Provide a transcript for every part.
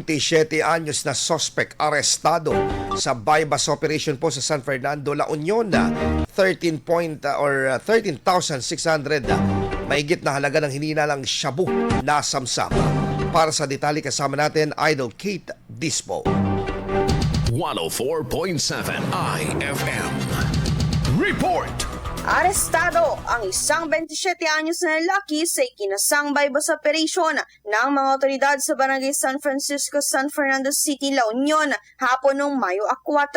27 anyos na suspect arestado sa bypass operation po sa San Fernando, La Union. 13,600 mahigit na halaga ng hinihinalang SHABU, NASAMSAM. Para sa detalye kasama natin Idol Kate Dispo. 104.7 IFM Report. Arestado ang isang 27 anyos na lalaki sa ikinasang bypass operation ng mga otoridad sa Barangay San Francisco, San Fernando City, La Union, hapon noong Mayo 4.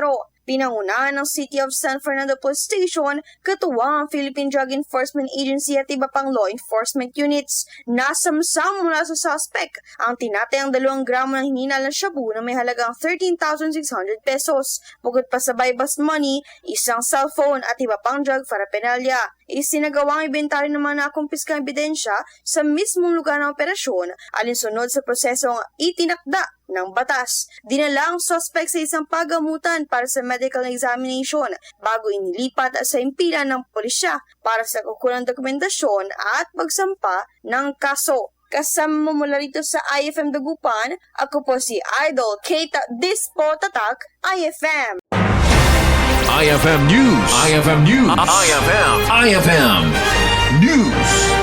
Pinangunahan ng City of San Fernando Police Station, katuwang ang Philippine Drug Enforcement Agency at iba pang law enforcement units. Nasamsam mula sa suspect ang tinatayang 2 gramo ng hinihinalang SHABU na may halagang 13,600 pesos. Bukod pa sa bypass money, isang cellphone at iba pang drug paraphernalia. Isinagawang ibentary ng mga nakumpiskang ebidensya sa mismong lugar ng operasyon alinsunod sa prosesong itinakda ng batas. Dinala ang suspect sa isang pagamutan para sa medical examination bago inilipat sa impila ng pulisya para sa kukulang dokumentasyon at pagsampa ng kaso. Kasama mula rito sa IFM Dagupan, ako po si Idol Kate Dispo, Tatak, IFM. IFM News. IFM News. IFM News.